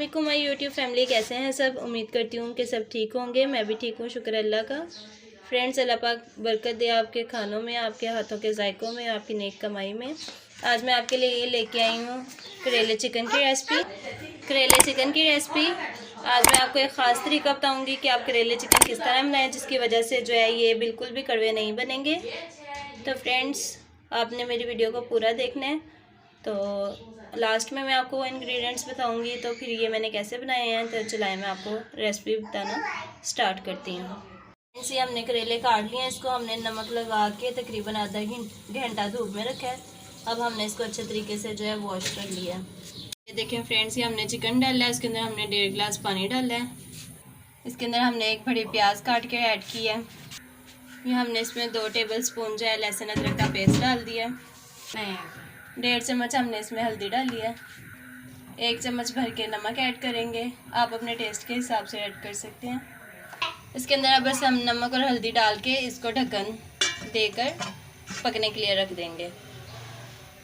वालेकुम my YouTube family, कैसे हैं सब। उम्मीद करती हूँ कि सब ठीक होंगे। मैं भी ठीक हूँ, शुक्र अल्लाह का। फ्रेंड्स, अल्लाह पाक बरकत दे आपके खानों में, आपके हाथों के जायकों में, आपकी नेक कमाई में। आज मैं आपके लिए ये लेके आई हूँ करेले चिकन की रेसिपी। आज मैं आपको एक ख़ास तरीका बताऊँगी कि आप करेले चिकन किस तरह बनाएं, जिसकी वजह से जो है ये बिल्कुल भी कड़वे नहीं बनेंगे। तो फ्रेंड्स, आपने मेरी वीडियो को पूरा देखना है। तो लास्ट में मैं आपको इंग्रेडिएंट्स बताऊंगी, तो फिर ये मैंने कैसे बनाए हैं। तो चलाएं, मैं आपको रेसिपी बताना स्टार्ट करती हूँ। इसे हमने करेले काट लिए हैं, इसको हमने नमक लगा के तकरीबन आधा घंटा धूप में रखा है। अब हमने इसको अच्छे तरीके से जो है वॉश कर लिया है। ये देखें फ्रेंड्स, ये हमने चिकन डाला है, इसके अंदर हमने 1.5 गिलास पानी डाला है। इसके अंदर हमने एक बड़ी प्याज काट के ऐड किया है। ये हमने इसमें 2 टेबल स्पून जो है लहसुन अदरक का पेस्ट डाल दिया है। 1.5 चम्मच हमने इसमें हल्दी डाली है। 1 चम्मच भर के नमक ऐड करेंगे, आप अपने टेस्ट के हिसाब से ऐड कर सकते हैं। इसके अंदर अब बस हम नमक और हल्दी डाल के इसको ढक्कन देकर पकने के लिए रख देंगे।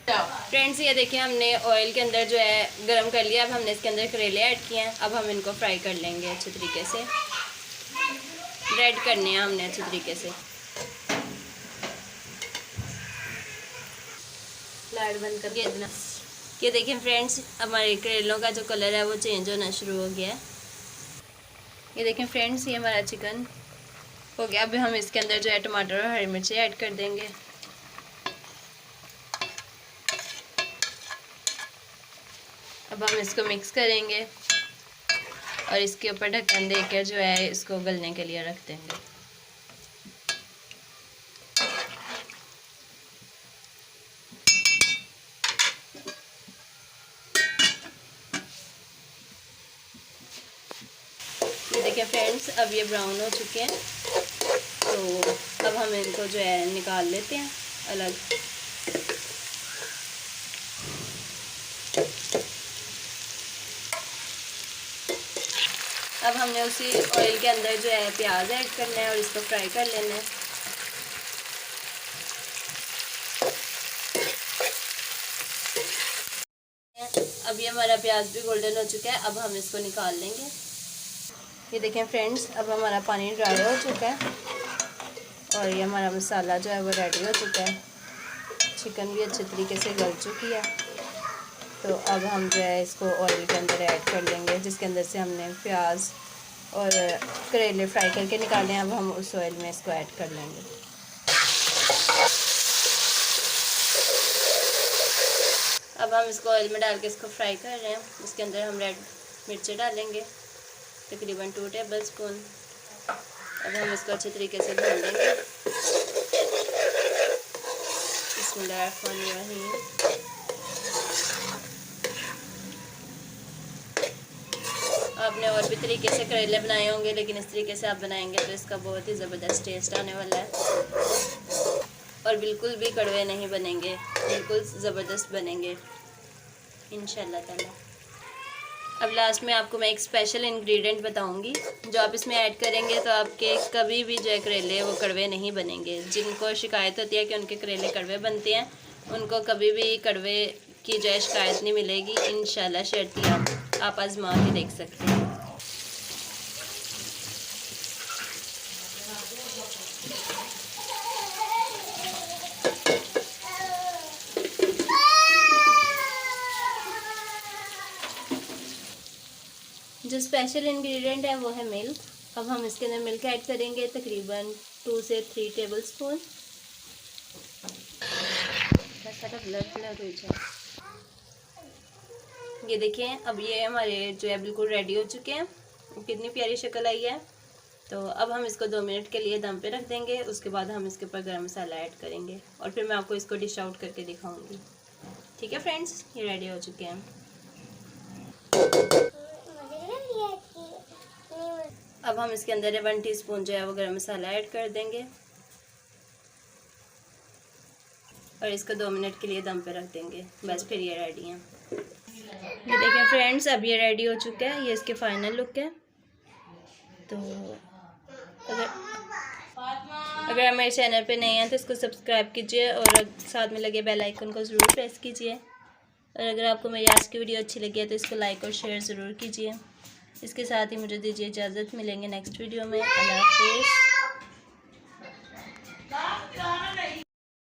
फ्रेंड्स, ये देखिए हमने ऑयल के अंदर जो है गरम कर लिया। अब हमने इसके अंदर करेले ऐड किए हैं। अब हम इनको फ्राई कर लेंगे अच्छे तरीके से। रेड करने हैं हमने अच्छे तरीके से। लाइट बंद करके इतना। ये देखिए फ्रेंड्स, हमारे करेलों का जो कलर है वो चेंज होना शुरू हो गया है। ये देखें फ्रेंड्स, ये हमारा चिकन हो गया। अब हम इसके अंदर जो है टमाटर और हरी मिर्ची ऐड कर देंगे। अब हम इसको मिक्स करेंगे और इसके ऊपर ढक्कन देकर जो है इसको गलने के लिए रख देंगे। ये देखिए फ्रेंड्स, अब ये ब्राउन हो चुके हैं। तो अब हम इनको जो है निकाल लेते हैं अलग। अब हमने उसी ऑयल के अंदर जो है प्याज ऐड करना है और इसको फ्राई कर लेना है। अब ये हमारा प्याज भी गोल्डन हो चुका है। अब हम इसको निकाल लेंगे। ये देखें फ्रेंड्स, अब हमारा पानी ड्राई हो चुका है और ये हमारा मसाला जो है वो रेडी हो चुका है। चिकन भी अच्छे तरीके से गल चुकी है। तो अब हम जो है इसको ऑयल के अंदर ऐड कर लेंगे, जिसके अंदर से हमने प्याज और करेले फ्राई करके निकाले हैं। अब हम उस ऑयल में इसको ऐड कर लेंगे। अब हम इसको ऑयल में डाल के इसको फ्राई कर रहे हैं। इसके अंदर हम रेड मिर्ची डालेंगे, तकरीबन 2 टेबल स्पून। अब हम इसको अच्छे तरीके से भून लेंगे। बिस्मिल्लाहिर्रहमानिर्रहीम। आपने और भी तरीके से करेले बनाए होंगे, लेकिन इस तरीके से आप बनाएंगे तो इसका बहुत ही ज़बरदस्त टेस्ट आने वाला है और बिल्कुल भी कड़वे नहीं बनेंगे, बिल्कुल ज़बरदस्त बनेंगे इंशाल्लाह ताला। अब लास्ट में आपको मैं एक स्पेशल इंग्रेडिएंट बताऊंगी, जो आप इसमें ऐड करेंगे तो आपके कभी भी जो है करेले वो कड़वे नहीं बनेंगे। जिनको शिकायत होती है कि उनके करेले कड़वे बनते हैं, उनको कभी भी कड़वे की जो है शिकायत नहीं मिलेगी इंशाल्लाह। शर्ती आप आजमा के देख सकते हैं। जो स्पेशल इंग्रेडिएंट है वो है मिल्क। अब हम इसके अंदर मिल्क ऐड करेंगे, तकरीबन 2 से 3 टेबल स्पून। ये देखें, अब ये हमारे जो है बिल्कुल रेडी हो चुके हैं। कितनी प्यारी शक्ल आई है। तो अब हम इसको 2 मिनट के लिए दम पे रख देंगे। उसके बाद हम इसके ऊपर गरम मसाला ऐड करेंगे और फिर मैं आपको इसको डिश आउट करके दिखाऊंगी। ठीक है फ्रेंड्स, ये रेडी हो चुके हैं। अब हम इसके अंदर 1 टीस्पून जो है वो गरम मसाला ऐड कर देंगे और इसको 2 मिनट के लिए दम पे रख देंगे। बस फिर ये रेडी हैं। ये देखें फ्रेंड्स, अब ये रेडी हो चुका है। ये इसके फाइनल लुक है। तो अगर मेरे चैनल पे नए हैं तो इसको सब्सक्राइब कीजिए और साथ में लगे बेल आइकन को ज़रूर प्रेस कीजिए। और अगर आपको मेरी आज की वीडियो अच्छी लगी है तो इसको लाइक और शेयर ज़रूर कीजिए। इसके साथ ही मुझे दीजिए इजाज़त, मिलेंगे नेक्स्ट वीडियो में। अल्लाह हाफ़िज़।